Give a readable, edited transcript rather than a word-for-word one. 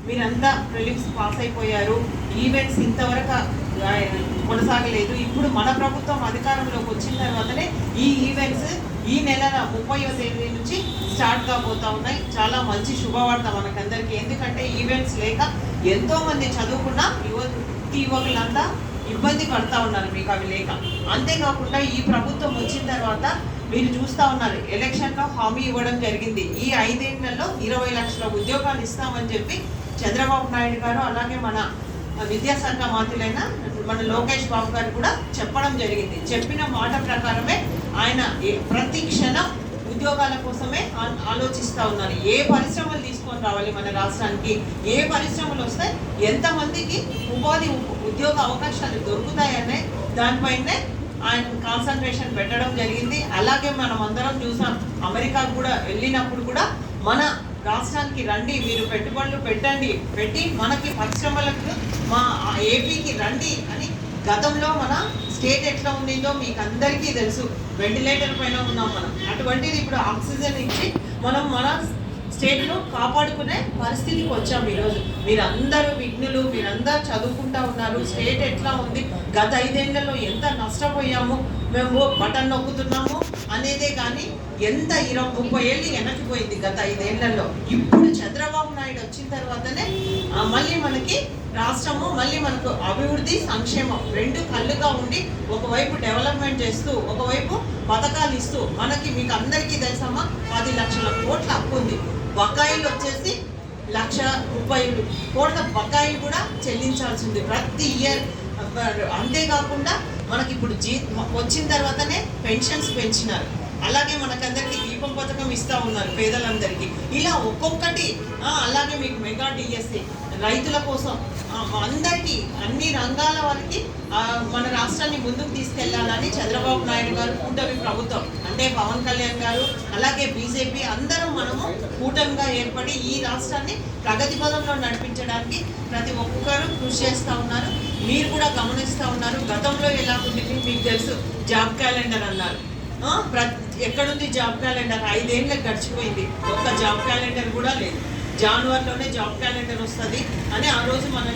మీరంతా prelims pass అయిపోయారు, events ఇంతవరకు కొనసాగలేదు. ఇప్పుడు మన ప్రభుత్వం అధికారంలోకి వచ్చిన తర్వాతనే ఈ ఈవెంట్స్ ఈ నెల 30వ తేదీ నుంచి స్టార్ట్ కాబోతా ఉన్నాయి. చాలా మంచి శుభవార్త మనకందరికీ. ఎందుకంటే ఈవెంట్స్ లేక ఎంతోమంది చదువుకున్న యువకులంతా ఇబ్బంది పడతా ఉన్నారు మీకు అవి లేక. అంతేకాకుండా ఈ ప్రభుత్వం వచ్చిన తర్వాత మీరు చూస్తూ ఉన్నారు, ఎలక్షన్లో హామీ ఇవ్వడం జరిగింది. ఈ 5 ఏళ్లలో 20 లక్షల ఉద్యోగాలు ఇస్తామని చెప్పి చంద్రబాబు నాయుడు గారు, అలాగే మన విద్యాశాఖ మంత్రులైన మన లోకేష్ బాబు గారు కూడా చెప్పడం జరిగింది. చెప్పిన మాట ప్రకారమే ఆయన ప్రతి క్షణం ఉద్యోగాల కోసమే ఆలోచిస్తూ ఉన్నారు. ఏ పరిశ్రమలు తీసుకొని రావాలి మన రాష్ట్రానికి, ఏ పరిశ్రమలు వస్తే ఎంతమందికి ఉద్యోగ అవకాశాలు దొరుకుతాయనే దానిపైనే ఆయన కాన్సన్ట్రేషన్ పెట్టడం జరిగింది. అలాగే మనం అందరం చూసాం, అమెరికా కూడా వెళ్ళినప్పుడు కూడా మన రాష్ట్రానికి రండి, మీరు పెట్టుబడులు పెట్టి మనకి పరిశ్రమలకు మా ఏపీకి రండి అని. గతంలో మన స్టేట్ ఎట్లా ఉండిందో మీకు అందరికీ తెలుసు, వెంటిలేటర్ పైన ఉన్నాం మనం. అటువంటిది ఇప్పుడు ఆక్సిజన్ ఇచ్చి మనం మన స్టేట్ను కాపాడుకునే పరిస్థితికి వచ్చాము ఈరోజు. మీరందరూ విఘ్నులు, మీరందరూ చదువుకుంటా ఉన్నారు. స్టేట్ ఎట్లా ఉంది, గత 5 ఏళ్లలో ఎంత నష్టపోయాము, మేము బటన్ నొక్కుతున్నాము అనేదే కానీ ఎంత 30 ఏళ్ళు వెనక్కిపోయింది గత 5 ఏళ్లలో. ఇప్పుడు చంద్రబాబు నాయుడు వచ్చిన తర్వాతనే మళ్ళీ మనకి రాష్ట్రము, మళ్ళీ మనకు అభివృద్ధి సంక్షేమం రెండు కళ్ళుగా ఉండి, ఒకవైపు డెవలప్మెంట్ చేస్తూ ఒకవైపు పథకాలు ఇస్తూ మనకి, మీకు అందరికీ తెలుసమ్మా, 10 లక్షల కోట్ల అప్పు ఉంది. బకాయిలు వచ్చేసి 1,30,000 కోట్ల బకాయి కూడా చెల్లించాల్సింది ప్రతి ఇయర్. అంతేకాకుండా మనకి ఇప్పుడు వచ్చిన తర్వాతనే పెన్షన్స్ పెంచినారు. అలాగే మనకందరికీ దీపం పథకం ఇస్తూ ఉన్నారు పేదలందరికీ. ఇలా ఒక్కొక్కటి. అలాగే మీకు మెగా డిఎస్సి రైతుల కోసం అందరికీ, అన్ని రంగాల వారికి మన రాష్ట్రాన్ని ముందుకు తీసుకెళ్లాలని చంద్రబాబు నాయుడు గారు, కూటమి ప్రభుత్వం అంటే పవన్ కళ్యాణ్ గారు, అలాగే బీజేపీ అందరం మనము కూటమిగా ఏర్పడి ఈ రాష్ట్రాన్ని ప్రగతి పదంలో నడిపించడానికి ప్రతి ఒక్కరూ కృషి చేస్తూ ఉన్నారు. మీరు కూడా గమనిస్తూ ఉన్నారు. గతంలో ఎలా ఉండేది మీకు తెలుసు, జాబ్ క్యాలెండర్ అన్నారు. ఎక్కడుంది జాబ్ క్యాలెండర్? 5 ఏళ్ళకి గడిచిపోయింది, ఒక్క జాబ్ క్యాలెండర్ కూడా లేదు. జనవరిలోనే జాబ్ క్యాలెండర్ వస్తుంది అని ఆ రోజు మనం